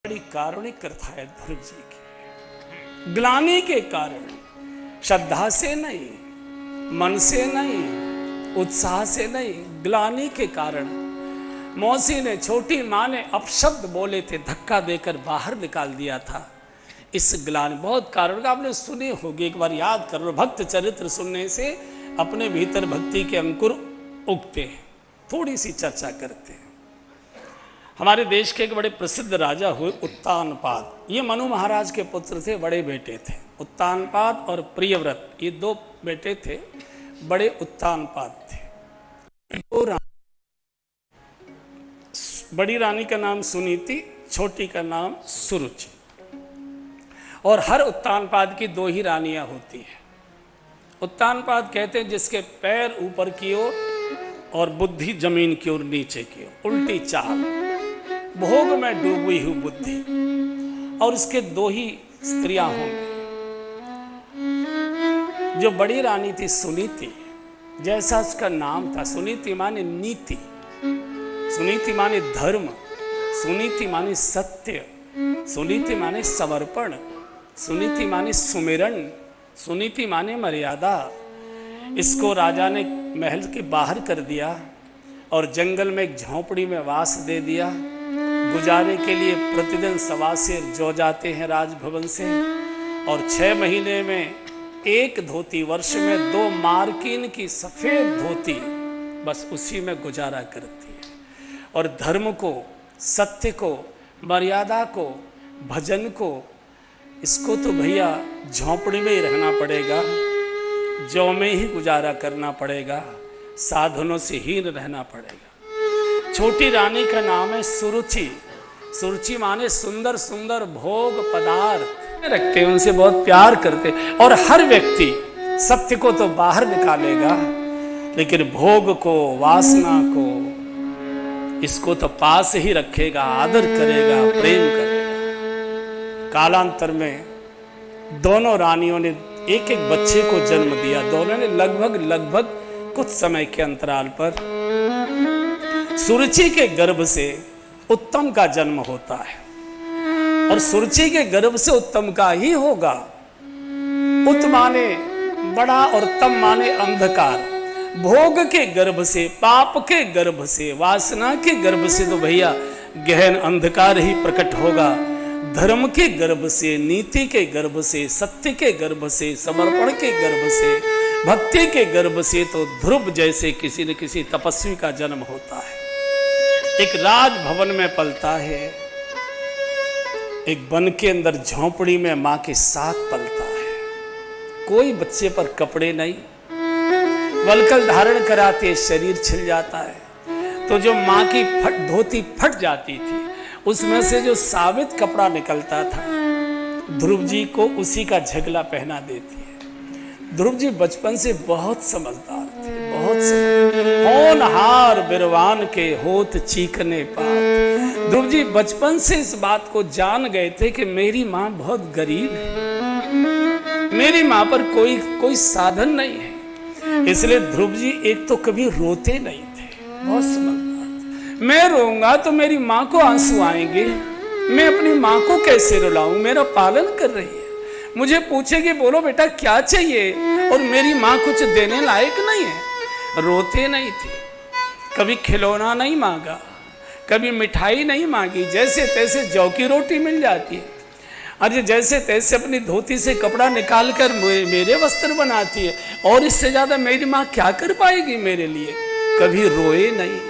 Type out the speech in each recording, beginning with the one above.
बड़ी कारुणिक कथा है ध्रुव जी की। ग्लानि के कारण, श्रद्धा से नहीं, मन से नहीं, उत्साह से नहीं, ग्लानि के कारण मौसी ने, छोटी माँ ने अपशब्द बोले थे, धक्का देकर बाहर निकाल दिया था। इस ग्लानि बहुत कारण का आपने सुने होगी, एक बार याद कर लो। भक्त चरित्र सुनने से अपने भीतर भक्ति के अंकुर उगते हैं। थोड़ी सी चर्चा करते हैं। हमारे देश के एक बड़े प्रसिद्ध राजा हुए उत्तानपाद। ये मनु महाराज के पुत्र थे, बड़े बेटे थे। उत्तानपाद और प्रियव्रत, ये दो बेटे थे, बड़े उत्तानपाद थे। दो रानी, बड़ी रानी का नाम सुनीति, छोटी का नाम सुरुचि। और हर उत्तानपाद की दो ही रानियां होती हैं। उत्तानपाद कहते हैं जिसके पैर ऊपर की ओर और बुद्धि जमीन की ओर नीचे की ओर, उल्टी चाल, भोग में डूबी हुई बुद्धि। और इसके दो ही स्त्रियां होंगी। जो बड़ी रानी थी सुनीति, जैसा उसका नाम था, सुनीति माने नीति, सुनीति माने धर्म, सुनीति माने सत्य, सुनीति माने समर्पण, सुनीति माने सुमिरन, सुनीति माने मर्यादा। इसको राजा ने महल के बाहर कर दिया और जंगल में एक झोंपड़ी में वास दे दिया। गुजारे के लिए प्रतिदिन सवासेर जो जाते हैं राजभवन से, और 6 महीने में एक धोती, वर्ष में 2 मार्किन की सफेद धोती, बस उसी में गुजारा करती है। और धर्म को, सत्य को, मर्यादा को, भजन को, इसको तो भैया झोंपड़ी में ही रहना पड़ेगा, जौ में ही गुजारा करना पड़ेगा, साधनों से हीन रहना पड़ेगा। छोटी रानी का नाम है सुरुचि। सुरुचि माने सुंदर सुंदर भोग पदार्थ रखते, उनसे बहुत प्यार करते। और हर व्यक्ति सत्य को तो बाहर निकालेगा, लेकिन भोग को, वासना को, इसको तो पास ही रखेगा, आदर करेगा, प्रेम करेगा। कालांतर में दोनों रानियों ने एक एक बच्चे को जन्म दिया। दोनों ने लगभग कुछ समय के अंतराल पर सुरुचि के गर्भ से उत्तम का जन्म होता है। और सुरुचि के गर्भ से उत्तम का ही होगा। उत माने बड़ा और तम माने अंधकार। भोग के गर्भ से, पाप के गर्भ से, वासना के गर्भ से तो भैया गहन अंधकार ही प्रकट होगा। धर्म के गर्भ से, नीति के गर्भ से, सत्य के गर्भ से, समर्पण के गर्भ से, भक्ति के गर्भ से तो ध्रुव जैसे किसी न किसी तपस्वी का जन्म होता है। एक राजभवन में पलता है, एक वन के अंदर झोंपड़ी में मां के साथ पलता है। कोई बच्चे पर कपड़े नहीं, वल्कल धारण कराते शरीर छिल जाता है। तो जो मां की धोती फट जाती थी, उसमें से जो साबित कपड़ा निकलता था, ध्रुव जी को उसी का झगला पहना देती है। ध्रुव जी बचपन से बहुत समझदार थे, बहुत होनहार बिरवान के होत चीखने पात। ध्रुव जी बचपन से इस बात को जान गए थे कि मेरी माँ बहुत गरीब है, मेरी माँ पर कोई साधन नहीं है। इसलिए ध्रुव जी एक तो कभी रोते नहीं थे, बहुत समझदार। मैं रोऊंगा तो मेरी माँ को आंसू आएंगे, मैं अपनी माँ को कैसे रुलाऊं? मेरा पालन कर रही है, मुझे पूछेगी बोलो बेटा क्या चाहिए, और मेरी माँ कुछ देने लायक नहीं है। रोते नहीं थे, कभी खिलौना नहीं मांगा, कभी मिठाई नहीं मांगी। जैसे तैसे जौ की रोटी मिल जाती है, अरे जैसे तैसे अपनी धोती से कपड़ा निकाल कर मेरे वस्त्र बनाती है। और इससे ज्यादा मेरी माँ क्या कर पाएगी मेरे लिए? कभी रोए नहीं,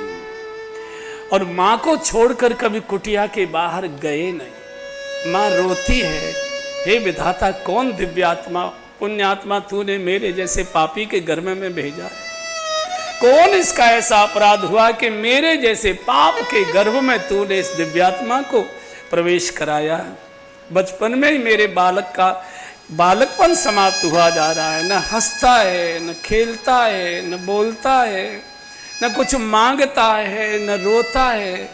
और माँ को छोड़कर कभी कुटिया के बाहर गए नहीं। माँ रोती है, हे विधाता कौन दिव्यात्मा, पुण्यात्मा तूने मेरे जैसे पापी के घर में मैं भेजा है? कौन इसका ऐसा अपराध हुआ कि मेरे जैसे पाप के गर्भ में तूने इस दिव्यात्मा को प्रवेश कराया? बचपन में ही मेरे बालक का बालकपन समाप्त हुआ जा रहा है। न हंसता है, न खेलता है, न बोलता है, न कुछ मांगता है, न रोता है।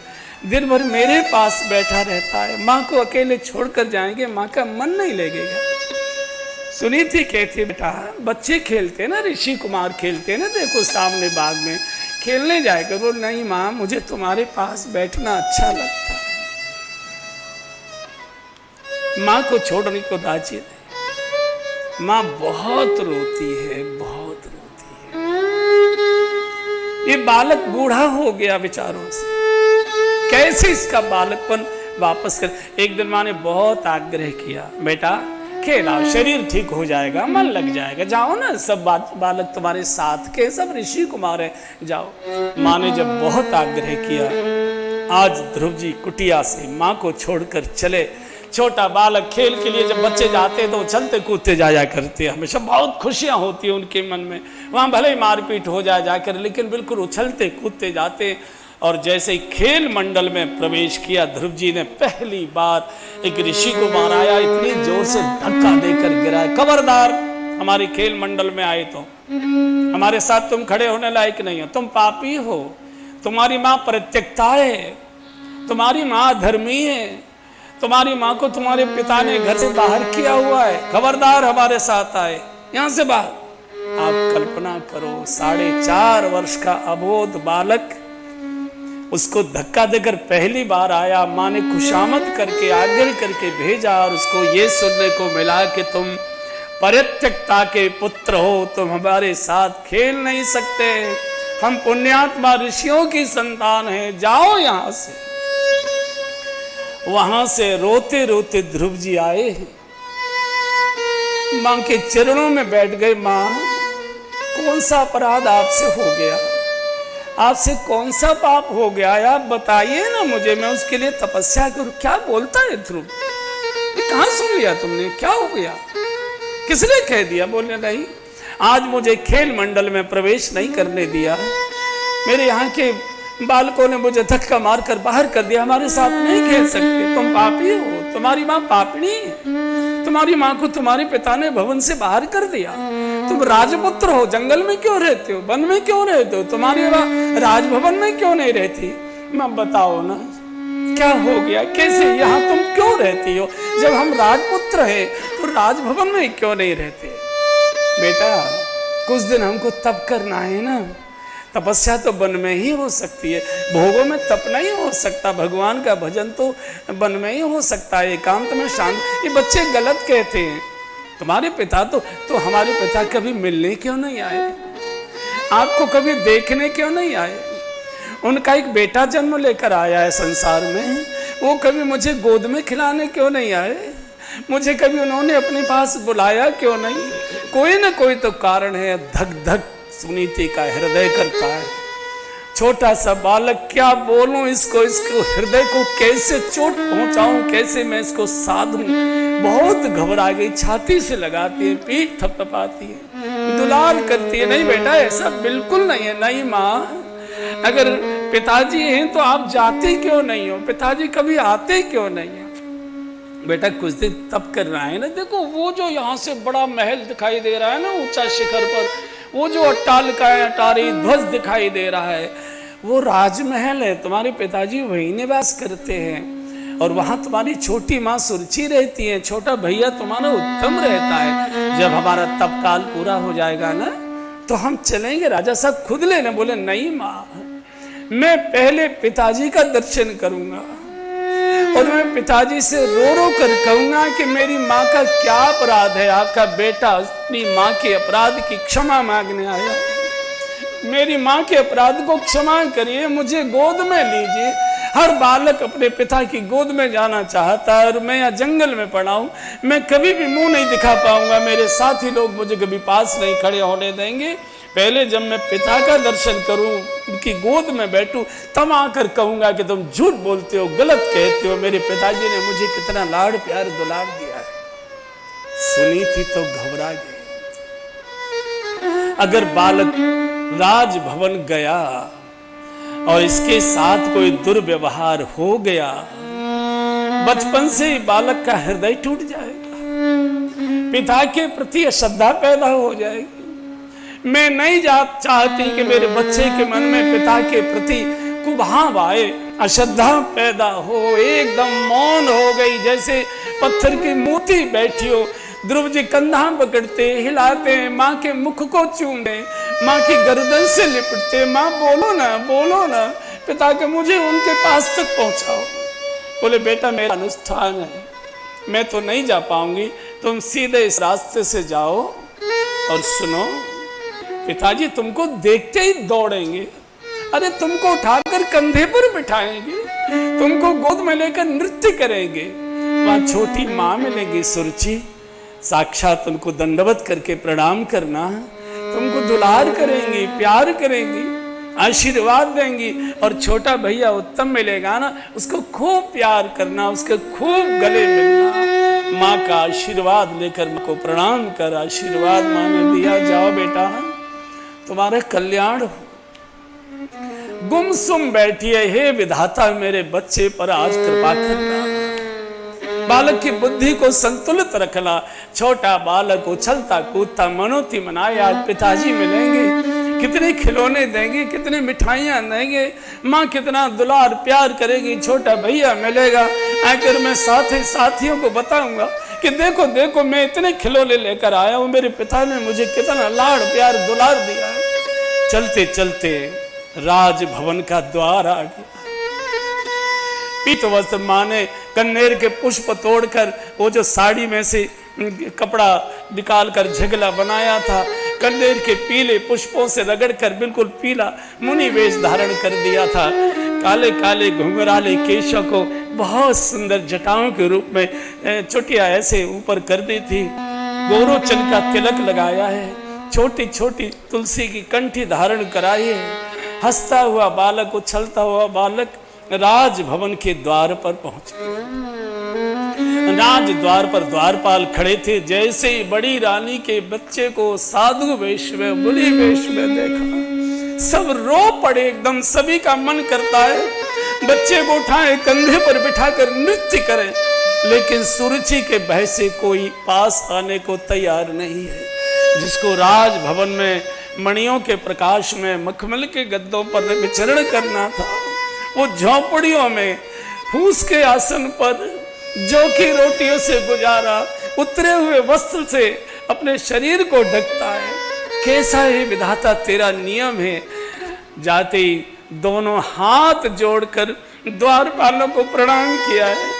दिन भर मेरे पास बैठा रहता है। माँ को अकेले छोड़कर जाएंगे, माँ का मन नहीं लगेगा। सुनीति कहती बेटा बच्चे खेलते ना, ऋषि कुमार खेलते ना, देखो सामने बाग में खेलने जाए करो। नहीं माँ मुझे तुम्हारे पास बैठना अच्छा लगता है। माँ को छोड़ने को राजी नहीं। माँ बहुत रोती है, बहुत रोती है। ये बालक बूढ़ा हो गया विचारों से, कैसे इसका बालकपन वापस कर। एक दिन माँ ने बहुत आग्रह किया, बेटा खेलाओ, शरीर ठीक हो जाएगा, मन लग जाएगा, जाओ ना, सब बालक तुम्हारे साथ के, सब ऋषि कुमार है, जाओ। माँ ने जब बहुत आग्रह किया, आज ध्रुव जी कुटिया से माँ को छोड़कर चले। छोटा बालक खेल के लिए जब बच्चे जाते तो चलते कूदते जाया करते, हमेशा बहुत खुशियां होती है उनके मन में। वहां भले ही मारपीट हो जाए जाकर, लेकिन बिल्कुल उछलते कूदते जाते। और जैसे ही खेल मंडल में प्रवेश किया, ध्रुव जी ने पहली बार एक ऋषि को माराया, इतनी जोर से धक्का देकर गिराया। खबरदार, हमारे खेल मंडल में आए तो हमारे साथ तुम खड़े होने लायक नहीं हो, तुम पापी हो, तुम्हारी माँ परित्यक्ता है, तुम्हारी माँ धर्मी है, तुम्हारी माँ को तुम्हारे पिता ने घर से बाहर किया हुआ है, खबरदार हमारे साथ आए, यहां से बाहर। आप कल्पना करो, 4.5 वर्ष का अबोध बालक, उसको धक्का देकर पहली बार आया। माँ ने खुशामद करके आग्रह करके भेजा, और उसको ये सुनने को मिला कि तुम परित्यक्ता के पुत्र हो, तुम हमारे साथ खेल नहीं सकते, हम पुण्यात्मा ऋषियों की संतान हैं, जाओ यहां से। वहां से रोते रोते ध्रुव जी आए, मां के चरणों में बैठ गए। मां, कौन सा अपराध आपसे हो गया, आपसे कौन सा पाप हो गया, आप बताइए ना मुझे, मैं उसके लिए तपस्या करूं। क्या बोलता है ध्रुव, ये कहां सुन लिया तुमने, क्या हो गया, किसने कह दिया? बोले नहीं, आज मुझे खेल मंडल में प्रवेश नहीं करने दिया, मेरे यहाँ के बालकों ने मुझे धक्का मारकर बाहर कर दिया, हमारे साथ नहीं खेल सकते, तुम पापी हो, तुम्हारी माँ पापनी है, तुम्हारी माँ को तुम्हारे पिता ने भवन से बाहर कर दिया, तुम राजपुत्र हो, जंगल में क्यों रहते हो, वन में क्यों रहते हो, तुम्हारी माँ राजभवन में क्यों नहीं रहती? मैं बताओ ना, क्या हो गया, कैसे यहाँ तुम क्यों रहती हो, जब हम राजपुत्र हैं तो राजभवन में क्यों नहीं रहते? बेटा, कुछ दिन हमको तप करना है ना, तपस्या तो वन में ही हो सकती है, भोगों में तप नहीं हो सकता, भगवान का भजन तो वन में ही हो सकता है, एकांत में शांत। ये बच्चे गलत कहते हैं, तुम्हारे पिता तो हमारे पिता कभी मिलने क्यों नहीं आए, आपको कभी देखने क्यों नहीं आए? उनका एक बेटा जन्म लेकर आया है संसार में, वो कभी मुझे गोद में खिलाने क्यों नहीं आए, मुझे कभी उन्होंने अपने पास बुलाया क्यों नहीं? कोई ना कोई तो कारण है। धक धक सुनीति का हृदय करता है। छोटा सा बालक, क्या बोलूं इसको हृदय को कैसे चोट पहुंचाऊं, कैसे मैं इसको साधूं? बहुत घबरा गई, छाती से लगाती है, पीठ थपथपाती है, दुलार करती है। नहीं बेटा, ऐसा बिल्कुल नहीं है। नहीं माँ, अगर पिताजी हैं तो आप जाते क्यों नहीं हो, पिताजी कभी आते क्यों नहीं है? बेटा, कुछ दिन तप कर रहा है ना, देखो वो जो यहाँ से बड़ा महल दिखाई दे रहा है ना ऊंचा शिखर पर, वो जो अट्टालिकाएं अटारी ध्वज दिखाई दे रहा है, वो राजमहल है, तुम्हारे पिताजी वहीं निवास करते हैं, और वहां तुम्हारी छोटी माँ सुरुचि रहती है, छोटा भैया तुम्हारा उत्तम रहता है। जब हमारा तप काल पूरा हो जाएगा ना तो हम चलेंगे, राजा साहब खुद लेने। बोले नहीं माँ, मैं पहले पिताजी का दर्शन करूंगा और मैं पिताजी से रो रो कर कहूंगा कि मेरी माँ का क्या अपराध है, आपका बेटा अपनी माँ के अपराध की क्षमा मांगने आया, मेरी माँ के अपराध को क्षमा करिए, मुझे गोद में लीजिए। हर बालक अपने पिता की गोद में जाना चाहता है, और मैं यहाँ जंगल में पड़ा हूँ, मैं कभी भी मुंह नहीं दिखा पाऊंगा, मेरे साथी लोग मुझे कभी पास नहीं खड़े होने देंगे। पहले जब मैं पिता का दर्शन करूं, उनकी गोद में बैठूं, तब आकर कहूंगा कि तुम झूठ बोलते हो, गलत कहते हो, मेरे पिताजी ने मुझे कितना लाड़ प्यार दुलार दिया है। सुनी थी तो घबरा गई। अगर बालक राजभवन गया और इसके साथ कोई दुर्व्यवहार हो गया, बचपन से ही बालक का हृदय टूट जाएगा, पिता के प्रति अश्रद्धा पैदा हो जाएगी। मैं नहीं चाहती कि मेरे बच्चे के मन में पिता के प्रति कुभाव आए, अश्रद्धा पैदा हो। एकदम मौन हो गई, जैसे पत्थर की मूर्ति बैठी हो। ध्रुव जी कंधा पकड़ते, हिलाते, माँ के मुख को चूमते, माँ की गर्दन से लिपटते, माँ बोलो ना, बोलो ना, पिता के मुझे उनके पास तक पहुंचाओ। बोले बेटा, मेरा अनुष्ठान है, मैं तो नहीं जा पाऊंगी, तुम सीधे इस रास्ते से जाओ और सुनो, पिताजी तुमको देखते ही दौड़ेंगे, अरे तुमको उठाकर कंधे पर बिठाएंगे, तुमको गोद में लेकर नृत्य करेंगे। वहां छोटी माँ मिलेगी सुरुचि, साक्षात उनको दंडवत करके प्रणाम करना, तुमको दुलार करेंगी, प्यार करेंगी, आशीर्वाद देंगी। और छोटा भैया उत्तम मिलेगा ना, उसको खूब प्यार करना, उसके खूब गले मिलना, माँ का आशीर्वाद लेकर माँ को प्रणाम कर, आशीर्वाद माँ ने दिया, जाओ बेटा तुम्हारा कल्याण हो। गुमसुम बैठिए, हे विधाता मेरे बच्चे पर आज कृपा करना, बालक की बुद्धि को संतुलित रखना। छोटा बालक उछलता कूदता मनोती मनाए, आज पिताजी मिलेंगे, कितने खिलौने देंगे, कितने मिठाइयां देंगे, माँ कितना दुलार प्यार करेगी, छोटा भैया मिलेगा, आकर मैं साथियों को बताऊंगा कि देखो देखो मैं इतने खिलौने लेकर आया हूं, मेरे पिता ने मुझे कितना लाड़ प्यार दुलार दिया है। चलते चलते राजभवन का द्वार आ गया। पीत वस्त्र माँ ने कन्नेर के पुष्प तोड़कर वो जो साड़ी में से कपड़ा निकालकर झगला बनाया था, कन्नेर के पीले पुष्पों से रगड़कर बिल्कुल पीला मुनि वेश धारण कर दिया था। काले काले घुंघराले केशों को बहुत सुंदर जटाओं के रूप में चुटिया ऐसे ऊपर कर दी थी। गोरोचन का तिलक लगाया है, छोटी छोटी तुलसी की कंठी धारण कराई है। हंसता हुआ बालक, उछलता हुआ बालक राजभवन के द्वार पर पहुंच गया। राज द्वार पर द्वारपाल खड़े थे। जैसे ही बड़ी रानी के बच्चे को साधु वेश में, बुरी वेश में देखा, सब रो पड़े एकदम। सभी का मन करता है बच्चे को उठाए, कंधे पर बिठाकर नृत्य करें, लेकिन सुरुचि के भय से कोई पास आने को तैयार नहीं है। जिसको राजभवन में मणियों के प्रकाश में मखमल के गद्दों पर विचरण करना था, वो झोपड़ियों में फूस के आसन पर जौ की रोटियों से गुजारा, उतरे हुए वस्त्र से अपने शरीर को ढकता है। कैसा ही विधाता तेरा नियम है। जाते ही दोनों हाथ जोड़कर द्वारपालों को प्रणाम किया है।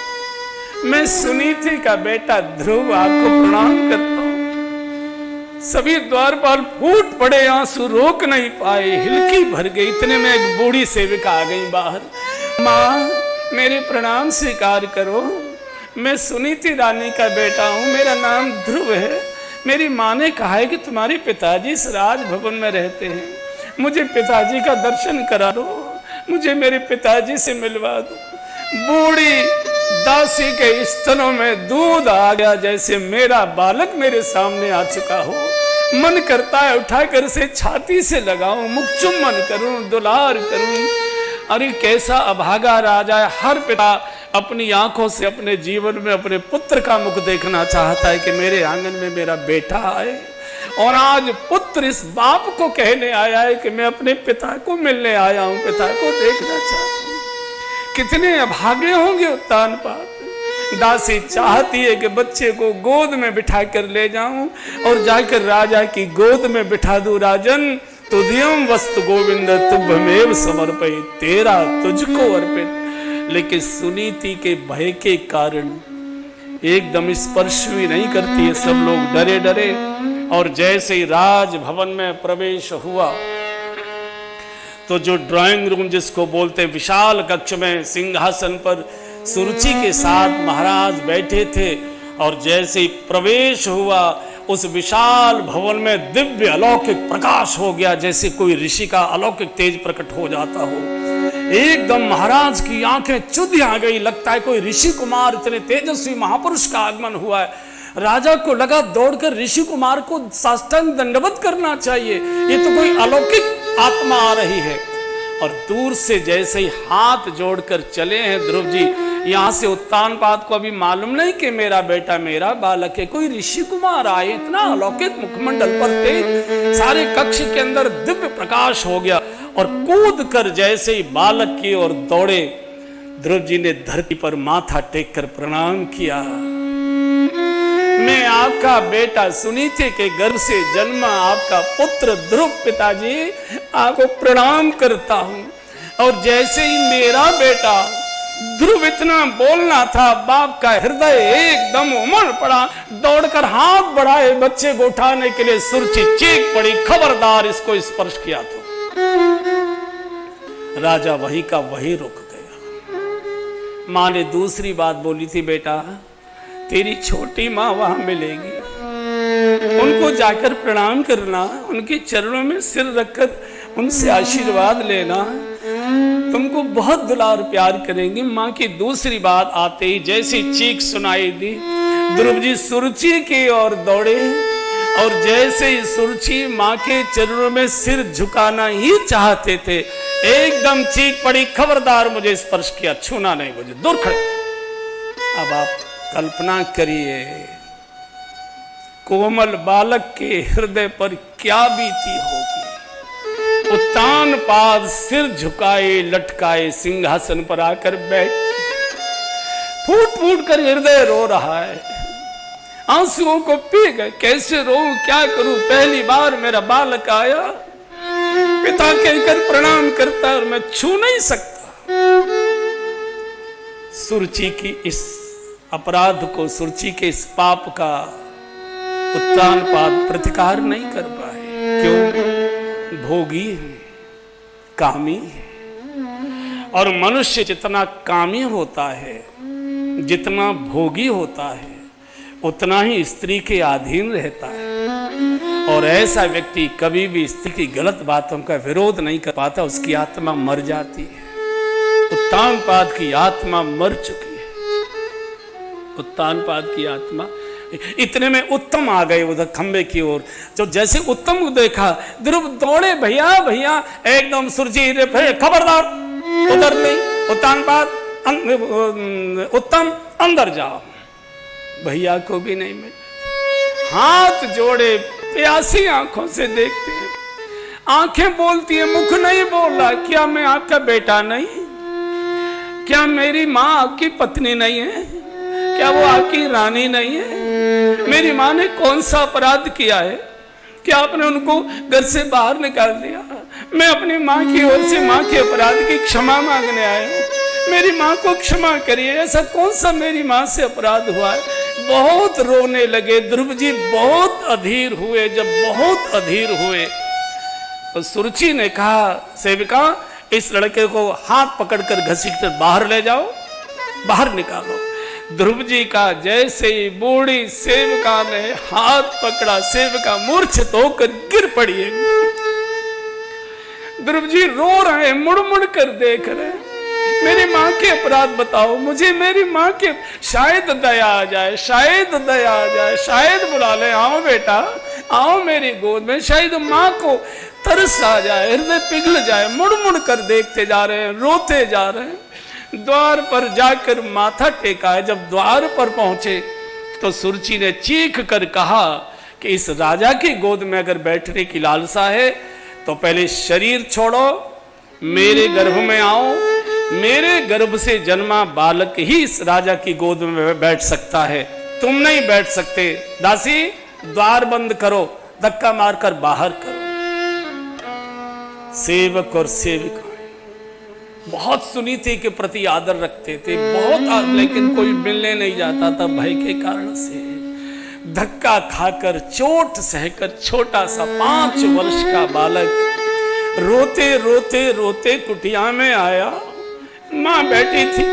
मैं सुनीति का बेटा ध्रुव आपको प्रणाम करता हूं। सभी द्वारपाल फूट पड़े, आंसू रोक नहीं पाए, हिलकी भर गई। इतने में एक बूढ़ी सेविका आ गई बाहर। माँ मेरे प्रणाम स्वीकार करो, मैं सुनीति रानी का बेटा हूँ, मेरा नाम ध्रुव है। मेरी माँ ने कहा है कि तुम्हारे पिताजी इस राजभवन में रहते हैं, मुझे पिताजी का दर्शन करा दो, मुझे मेरे पिताजी से मिलवा दो। बूढ़ी दासी के स्तनों में दूध आ गया, जैसे मेरा बालक मेरे सामने आ चुका हो। मन करता है उठाकर से छाती से लगाऊं, मुख चुम्बन करूं, दुलार करूं। अरे कैसा अभागा राजा है। हर पिता अपनी आंखों से अपने जीवन में अपने पुत्र का मुख देखना चाहता है कि मेरे आंगन में मेरा बेटा आए। और आज पुत्र इस बाप को कहने आया है कि मैं अपने पिता को मिलने आया हूं, पिता को देखना चाहता हूं। कितने अभागे होंगे उत्तानपाद। दासी चाहती है कि बच्चे को गोद में बिठा कर ले जाऊं और जाकर राजा की गोद में बिठा दूं। राजन तुधियम वस्तु गोविंद तुभ्यमेव समर्पय, तेरा तुझको अर्पित। लेकिन सुनीति के भय के कारण एकदम स्पर्श भी नहीं करती है। सब लोग डरे डरे। और जैसे ही राजभवन में प्रवेश हुआ तो जो ड्राइंग रूम जिसको बोलते हैं, विशाल कक्ष में सिंहासन पर सुरुचि के साथ महाराज बैठे थे। और जैसे ही प्रवेश हुआ उस विशाल भवन में दिव्य अलौकिक प्रकाश हो गया, जैसे कोई ऋषि का अलौकिक तेज प्रकट हो जाता हो। एकदम महाराज की आंखें चुद आ गई। लगता है कोई ऋषि कुमार, इतने तेजस्वी महापुरुष का आगमन हुआ है। राजा को लगा दौड़कर ऋषि कुमार को साष्टांग दंडवत करना चाहिए, ये तो कोई अलौकिक आत्मा आ रही है। और दूर से जैसे ही हाथ जोड़कर चले हैं ध्रुव जी, यहाँ से उत्तानपाद को अभी मालूम नहीं कि मेरा बेटा मेरा बालक है, कोई ऋषि कुमार आए। इतना अलौकिक मुखमंडल पर तेज, सारे कक्ष के अंदर दिव्य प्रकाश हो गया। और कूद कर जैसे ही बालक की ओर दौड़े, ध्रुव जी ने धरती पर माथा टेक कर प्रणाम किया। मैं आपका बेटा सुनीति के गर्भ से जन्मा आपका पुत्र ध्रुव पिताजी आपको प्रणाम करता हूं। और जैसे ही मेरा बेटा ध्रुव इतना बोलना था, बाप का हृदय एकदम उमड़ पड़ा। दौड़कर हाथ बढ़ाए बच्चे को उठाने के लिए, सुरची चीख पड़ी, खबरदार इसको स्पर्श किया तो। राजा वही का वही रुक गया। मां ने दूसरी बात बोली थी, बेटा तेरी छोटी माँ वहां मिलेगी, उनको जाकर प्रणाम करना, उनके चरणों में सिर रखकर उनसे आशीर्वाद लेना, तुमको बहुत दुलार प्यार करेंगे। माँ की दूसरी बात आते ही जैसी चीख सुनाई दी, ध्रुव जी सुरुचि की ओर दौड़े और जैसे ही सुरुचि माँ के चरणों में सिर झुकाना ही चाहते थे, एकदम चीख पड़ी, खबरदार मुझे स्पर्श किया, छूना नहीं मुझे, दूर खड़े। अब आप कल्पना करिए कोमल बालक के हृदय पर क्या बीती होगी। उत्तान पाद सिर झुकाए लटकाए सिंहासन पर आकर बैठ, फूट फूट कर हृदय रो रहा है, आंसुओं को पी गए। कैसे रो, क्या करूं, पहली बार मेरा बालक आया, पिता कहकर प्रणाम करता और मैं छू नहीं सकता। सुरुचि की इस अपराध को, सुरुचि के इस पाप का उत्तान पाद प्रतिकार नहीं कर पाए। क्यों? भोगी, कामी, और मनुष्य जितना कामी होता है, जितना भोगी होता है, उतना ही स्त्री के अधीन रहता है। और ऐसा व्यक्ति कभी भी स्त्री की गलत बातों का विरोध नहीं कर पाता, उसकी आत्मा मर जाती है। उत्तान पाद की आत्मा मर चुकी है। उत्तान पाद की आत्मा, इतने में उत्तम आ गए उधर खंबे की ओर। जो जैसे उत्तम को देखा, ध्रुव दौड़े, भैया भैया, एकदम सुरजीत, खबरदार उधर नहीं, उत्तान पाद, उत्तम अंदर जाओ। भैया को भी नहीं मिला, हाथ जोड़े प्यासी आंखों से देखते हैं, आंखें बोलती है, मुख नहीं बोल रहा। क्या मैं आपका बेटा नहीं? क्या मेरी माँ आपकी पत्नी नहीं है? क्या वो आपकी रानी नहीं है? मेरी माँ ने कौन सा अपराध किया है? क्या आपने उनको घर से बाहर निकाल दिया? मैं अपनी माँ की ओर से माँ के अपराध की क्षमा मांगने आया हूँ, मेरी माँ को क्षमा करिए। ऐसा कौन सा मेरी माँ से अपराध हुआ है? बहुत रोने लगे ध्रुव जी, बहुत अधीर हुए। जब बहुत अधीर हुए तो सुरुचि ने कहा, सेविका इस लड़के को हाथ पकड़कर घसीट कर बाहर ले जाओ, बाहर निकालो। ध्रुव जी का जैसे ही बूढ़ी सेविका ने हाथ पकड़ा, सेविका मूर्छित होकर गिर पड़ी है। ध्रुव जी रो रहे, मुड़ मुड़ कर देख रहे, मेरी माँ के अपराध बताओ मुझे, मेरी माँ के, शायद दया आ जाए, शायद दया आ जाए, शायद बुला ले, आओ बेटा आओ मेरी गोद में, शायद माँ को तरस आ जाए, हृदय पिघल जाए। मुड़ मुड़ कर देखते जा रहे हैं, रोते जा रहे हैं। द्वार पर जाकर माथा टेका है। जब द्वार पर पहुंचे तो सुरुचि ने चीख कर कहा कि इस राजा की गोद में अगर बैठने की लालसा है तो पहले शरीर छोड़ो, मेरे गर्भ में आओ, मेरे गर्भ से जन्मा बालक ही इस राजा की गोद में बैठ सकता है, तुम नहीं बैठ सकते। दासी द्वार बंद करो, धक्का मारकर बाहर करो। सेवक और सेविका बहुत सुनीति के प्रति आदर रखते थे, बहुत, लेकिन कोई मिलने नहीं जाता था भय के कारण से। धक्का खाकर, चोट सहकर छोटा सा 5 वर्ष का बालक रोते रोते रोते कुटिया में आया। माँ बैठी थी,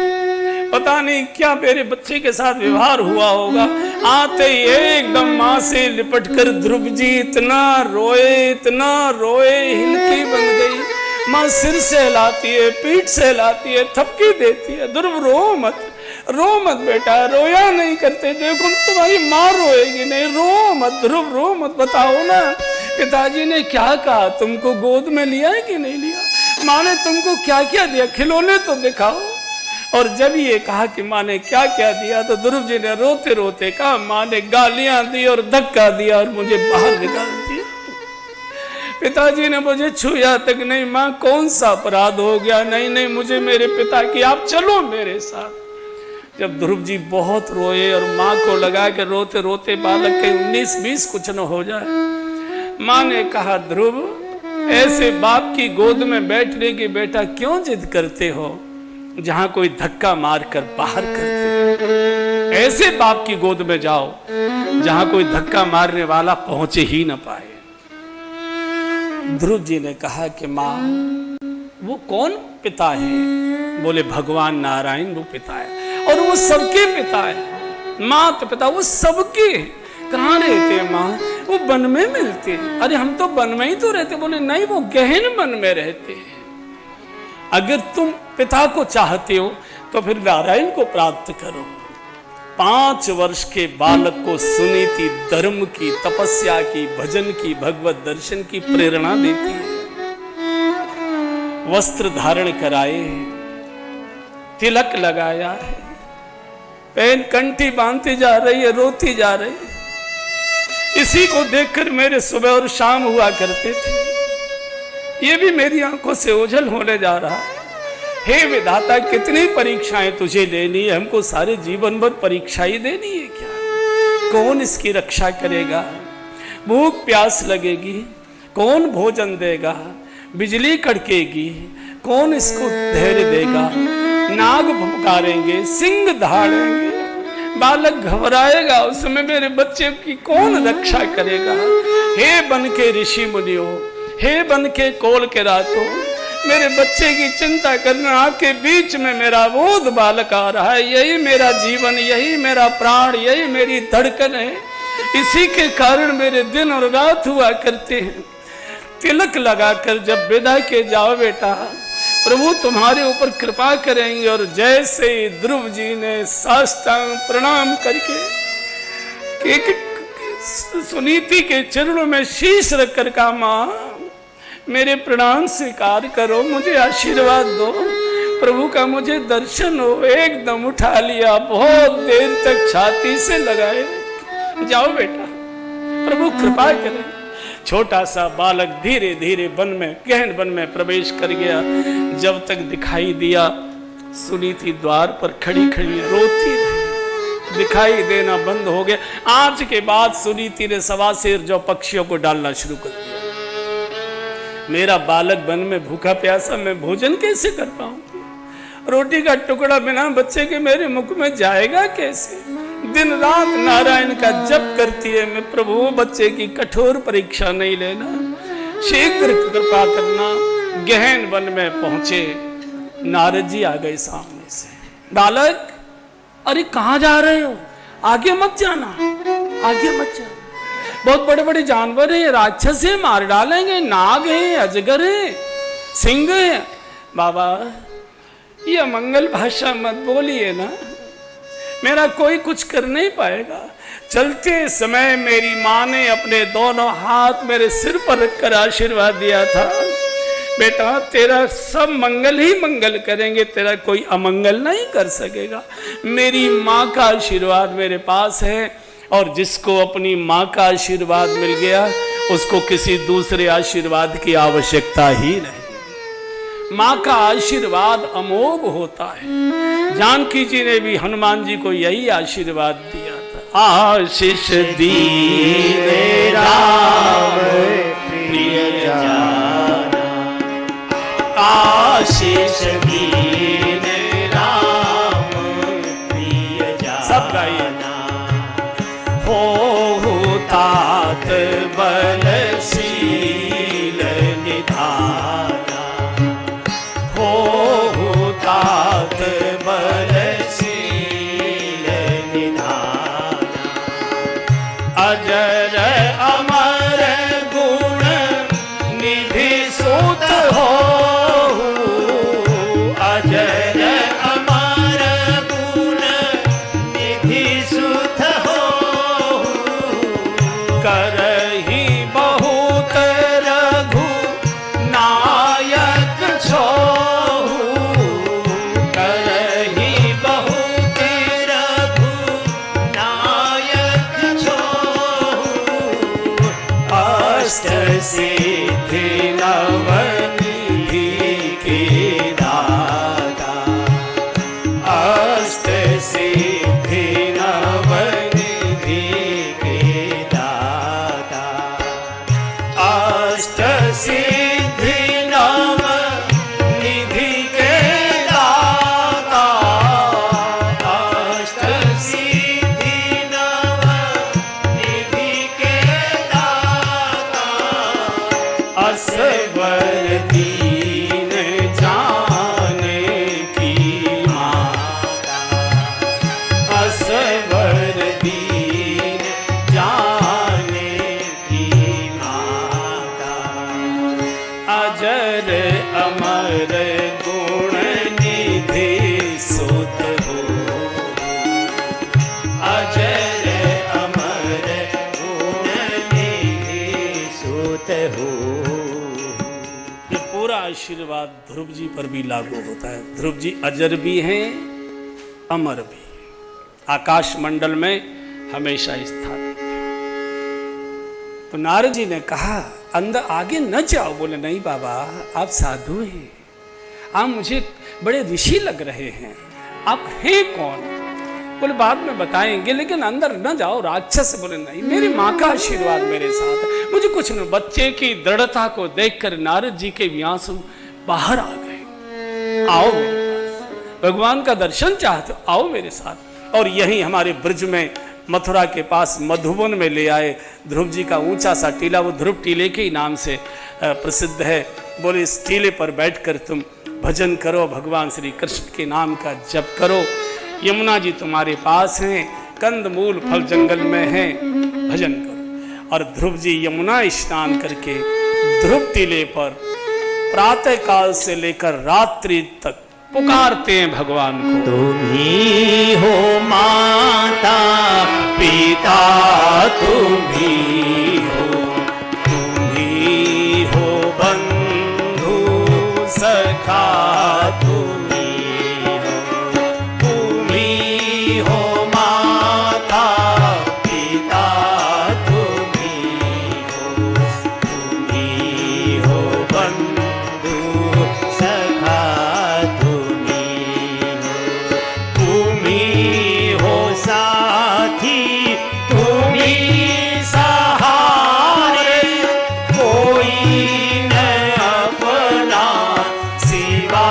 पता नहीं क्या मेरे बच्चे के साथ व्यवहार हुआ होगा। आते ही एकदम माँ से लिपट कर ध्रुव जी इतना रोए, हिलकी बन गई। माँ सिर से हिलाती है, पीठ से हिलाती है, थपकी देती है, ध्रुव रो मत बेटा, रोया नहीं करते, देखो तुम्हारी माँ रोएगी नहीं, रो मत ध्रुव, रो मत। बताओ ना पिताजी ने क्या कहा, तुमको गोद में लिया है कि नहीं लिया? माँ ने तुमको क्या क्या दिया, खिलौने तो दिखाओ। और जब ये कहा कि माँ ने क्या क्या दिया तो ध्रुव जी ने रोते रोते कहा, माँ ने गालियां दी और धक्का दिया और मुझे बाहर निकाल दिया। पिताजी ने मुझे छुआ तक नहीं। माँ कौन सा अपराध हो गया? नहीं मुझे मेरे पिता की, आप चलो मेरे साथ। जब ध्रुव जी बहुत रोए और माँ को लगा कि रोते रोते बालक के 19-20 कुछ न हो जाए, माँ ने कहा, ध्रुव ऐसे बाप की गोद में बैठने की बेटा क्यों जिद करते हो? जहां कोई धक्का मारकर बाहर कर दे। ऐसे बाप की गोद में जाओ जहां कोई धक्का मारने वाला पहुंचे ही न पाए। ध्रुव जी ने कहा कि मां, वो कौन पिता है? बोले भगवान नारायण वो पिता है, और वो सबके पिता है। माँ तो पिता वो सबके। कहाँ रहते हैं माँ? वो वन में मिलते हैं। अरे हम तो वन में ही तो रहते। बोले नहीं, वो गहन वन में रहते हैं। अगर तुम पिता को चाहते हो तो फिर नारायण को प्राप्त करो। 5 वर्ष के बालक को सुनीति धर्म की, तपस्या की, भजन की, भगवत दर्शन की प्रेरणा देती है। वस्त्र धारण कराए, तिलक लगाया है, पैन कंठी बांधती जा रही है, रोती जा रही है। इसी को देखकर मेरे सुबह और शाम हुआ करते थे। ये भी मेरी आंखों से ओझल होने जा रहा है। हे विधाता, कितनी परीक्षाएं तुझे लेनी है? हमको सारे जीवन भर परीक्षा ही देनी है क्या? कौन इसकी रक्षा करेगा? भूख प्यास लगेगी, कौन भोजन देगा? बिजली कड़केगी, कौन इसको धैर्य देगा? नाग फुफकारेंगे, सिंह दहाड़ेंगे, बालक घबराएगा, उसमें मेरे बच्चे की कौन रक्षा करेगा? हे बन के ऋषि मुनियों, हे बन के कोल के रातों, मेरे बच्चे की चिंता करना। आपके बीच में मेरा बोध बालक आ रहा है। यही मेरा जीवन, यही मेरा प्राण, यही मेरी धड़कन है। इसी के कारण मेरे दिन और रात हुआ करते हैं। तिलक लगाकर जब विदा के जाओ बेटा, प्रभु तुम्हारे ऊपर कृपा करेंगे। और जैसे ध्रुव जी ने साष्टांग प्रणाम करके एक सुनीति के चरणों में शीश रखकर कहा, माँ मेरे प्रणाम स्वीकार करो, मुझे आशीर्वाद दो, प्रभु का मुझे दर्शन हो। एकदम उठा लिया, बहुत देर तक छाती से लगाए, जाओ बेटा, प्रभु कृपा करें। छोटा सा बालक धीरे धीरे वन में, गहन वन में प्रवेश कर गया। जब तक दिखाई दिया, सुनीति द्वार पर खड़ी खड़ी रोती रही। दिखाई देना बंद हो गया। आज के बाद सुनीति ने सवा सेर जो पक्षियों को डालना शुरू कर दिया। मेरा बालक वन में भूखा प्यासा, मैं भोजन कैसे कर पाऊंगी? रोटी का टुकड़ा बिना बच्चे के मेरे मुख में जाएगा कैसे? दिन रात नारायण का जप करती है। मैं प्रभु बच्चे की कठोर परीक्षा नहीं लेना, शीघ्र कृपा करना। गहन वन में पहुंचे, नारद जी आ गए सामने से। बालक, अरे कहाँ जा रहे हो? आगे मत जाना, आगे मत जाना। बहुत बड़े बड़े जानवर हैं, राक्षस हैं, मार डालेंगे। नाग हैं, अजगर हैं, सिंह हैं। बाबा ये मंगल भाषा मत बोलिए ना, मेरा कोई कुछ कर नहीं पाएगा। चलते समय मेरी माँ ने अपने दोनों हाथ मेरे सिर पर रखकर आशीर्वाद दिया था, बेटा तेरा सब मंगल ही मंगल करेंगे, तेरा कोई अमंगल नहीं कर सकेगा। मेरी माँ का आशीर्वाद मेरे पास है, और जिसको अपनी माँ का आशीर्वाद मिल गया उसको किसी दूसरे आशीर्वाद की आवश्यकता ही नहीं। माँ का आशीर्वाद अमोघ होता है। जानकी जी ने भी हनुमान जी को यही आशीर्वाद दिया था। आशीष दीने राम प्रिय जाना, आशीष दीने राम प्रिय जाना। सब गाइए। हो तात बलशील निधाना, हो तात बलशील निधाना। अजर अमर गुण निधि सुत हो, अजर अमर गुण निधि सुत हो। करही बहुत रघु नायक छोहु, करही बहुत रघु नायक छोहु। अष्ट सिद्धि नवनिधि के दाता, अष्ट सिद्धि नवनिधि के दाता। सवर दीन जाने की माता, अजर अमर गुण निधि सुत हो, अजर अमर गुण निधि सुत हो। पूरा आशीर्वाद ध्रुव जी पर भी लागू होता है। ध्रुव जी अजर भी हैं, अमर भी, आकाश मंडल में हमेशा स्थापित है। तो नारद जी ने कहा अंदर आगे न जाओ। बोले नहीं बाबा, आप साधु हैं, आप मुझे बड़े ऋषि लग रहे हैं, आप हैं कौन? बोले बाद में बताएंगे, लेकिन अंदर न जाओ। राक्षस बोले नहीं, मेरी माँ का आशीर्वाद मेरे साथ है, मुझे कुछ नहीं। बच्चे की दृढ़ता को देखकर नारद जी के आंसू बाहर आ गए। आओ मेरे पास, भगवान का दर्शन चाहते हो, आओ मेरे साथ। और यहीं हमारे ब्रज में मथुरा के पास मधुबन में ले आए। ध्रुव जी का ऊंचा सा टीला, वो ध्रुव टीले के ही नाम से प्रसिद्ध है। बोले इस टीले पर बैठकर तुम भजन करो, भगवान श्री कृष्ण के नाम का जप करो। यमुना जी तुम्हारे पास हैं, कंद मूल फल जंगल में हैं, भजन करो। और ध्रुव जी यमुना स्नान करके ध्रुव टीले पर प्रातः काल से लेकर रात्रि तक पुकारते हैं भगवान को। तुम ही हो माता पिता, तुम ही हो बंधु सखा, तुम ही हो माता पिता, तुम ही हो बंधु सखा, तुम ही हो साथी, तुम ही सहारे, कोई न अपना सिवा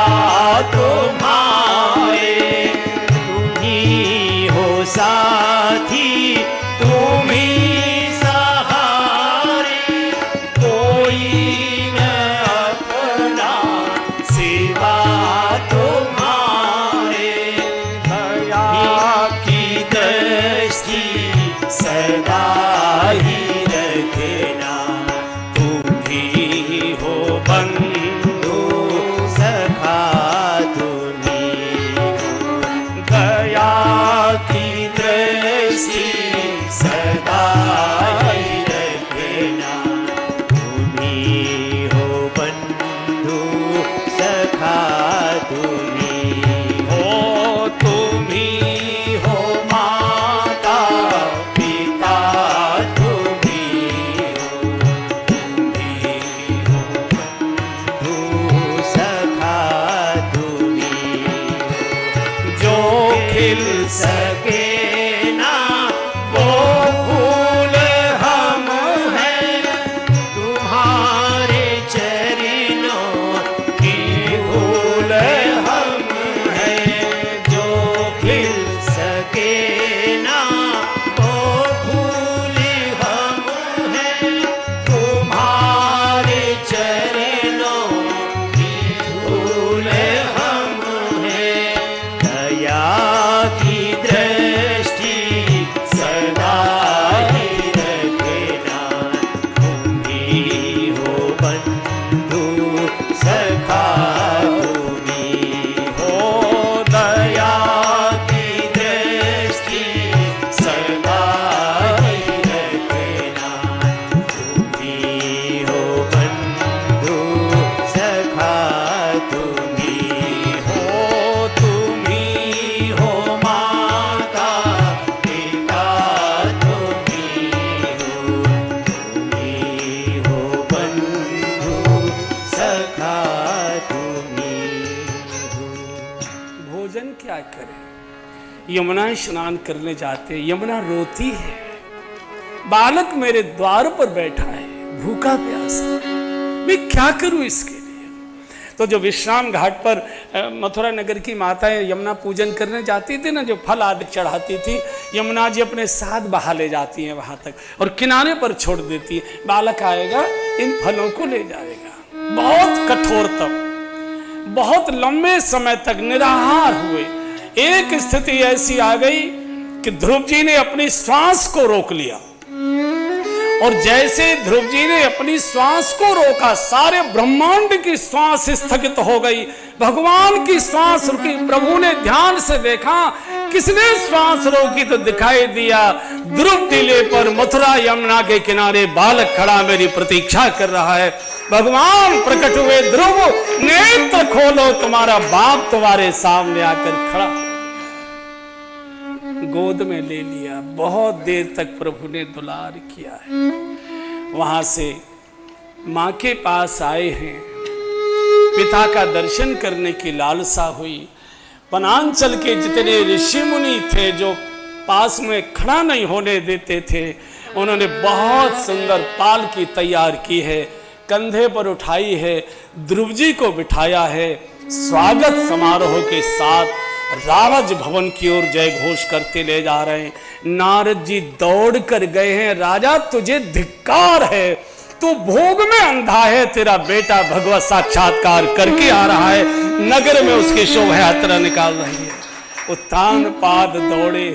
तुम्हारे। तुम ही हो साथी, तुम ही सहारे, कोई न अपना सिवा तुम्हारे। दया की दृष्टि सदा ही रखना, तुम ही हो बंधु सखा, तुम दया की दृष्टि सदा ही रखना, तुम ही हो बंधु सखा, तुम हो तुम ही हो माता पिता, तुम ही हो बंधु सखा, तुम जो खिल सके ना वो फूल हम हैं, तुम्हारे चरणों की फूल हम हैं। जो खिल सके ना वो फूल हम हैं, तुम्हारे चरणों की फूल हम हैं। दया की दृष्टि सदा ही रखना, तुम ही हो बंधु सखा, तुम हो दया की दृष्टि सदा ही रखना, तुम ही हो बंधु सखा, तुम हो तुम ही हो माता पिता, तुम हो बंधु सखा, तुम भोजन क्या करें? यमुना स्नान करने जाते, यमुना रोती है, बालक मेरे द्वार पर बैठा है, भूखा प्यासा, मैं क्या करूं इसके लिए? तो जो विश्राम घाट पर मथुरा नगर की माताएं यमुना पूजन करने जाती थी ना, जो फल आदि चढ़ाती थी, यमुना जी अपने साथ बहा ले जाती हैं वहां तक और किनारे पर छोड़ देती है। बालक आएगा, इन फलों को ले जाएगा। बहुत कठोर तप, बहुत लंबे समय तक निराहार हुए। एक स्थिति ऐसी आ गई कि ध्रुव जी ने अपनी श्वास को रोक लिया, और जैसे ध्रुव जी ने अपनी श्वास को रोका, सारे ब्रह्मांड की श्वास स्थगित हो गई, भगवान की श्वास रुकी। प्रभु ने ध्यान से देखा, किसने श्वास रोकी? तो दिखाई दिया ध्रुव टीले पर मथुरा यमुना के किनारे बालक खड़ा मेरी प्रतीक्षा कर रहा है। भगवान प्रकट हुए, ध्रुव नेत्र खोलो, तुम्हारा बाप तुम्हारे सामने आकर खड़ा। गोद में ले लिया, बहुत देर तक प्रभु ने दुलार किया है। वहां से मां के पास आए हैं, पिता का दर्शन करने की लालसा हुई। वनांचल के जितने ऋषि मुनि थे जो पास में खड़ा नहीं होने देते थे, उन्होंने बहुत सुंदर पालकी तैयार की है, कंधे पर उठाई है, ध्रुव जी को बिठाया है। स्वागत समारोह के साथ राज भवन की ओर जय घोष करते ले जा रहे हैं। नारद जी दौड़ कर गए हैं, राजा तुझे धिक्कार है, तू भोग में अंधा है, तेरा बेटा भगवत साक्षात्कार करके आ रहा है, नगर में उसकी शोभा यात्रा निकाल रही है। उत्तान पाद दौड़े,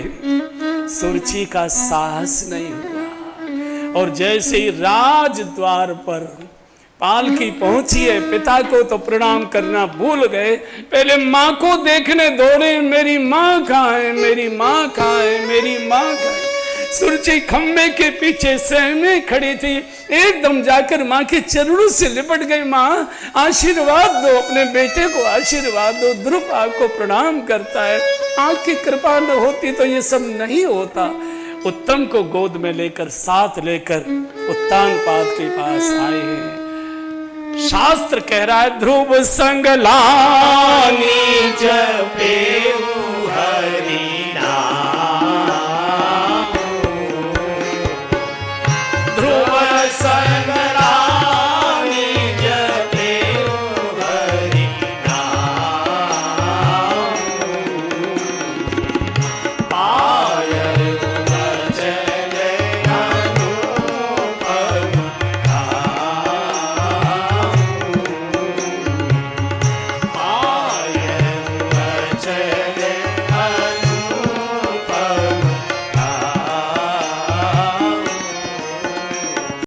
सुरची का साहस नहीं हुआ, और जैसे ही राज द्वार पर पालकी पहुंची है, पिता को तो प्रणाम करना भूल गए, पहले मां को देखने दौड़े, मेरी मां कहाँ है, मेरी मां कहाँ है, मेरी मां कहाँ है। सुरची खम्बे के पीछे सहमे खड़ी थी, एकदम जाकर मां के चरणों से लिपट गई। मां आशीर्वाद दो, अपने बेटे को आशीर्वाद दो। ध्रुव आपको प्रणाम करता है, आपकी कृपा न होती तो ये सब नहीं होता। उत्तम को गोद में लेकर, साथ लेकर उत्तान पाद के पास आए हैं। शास्त्र कह रहा है, ध्रुव संग लानी जपे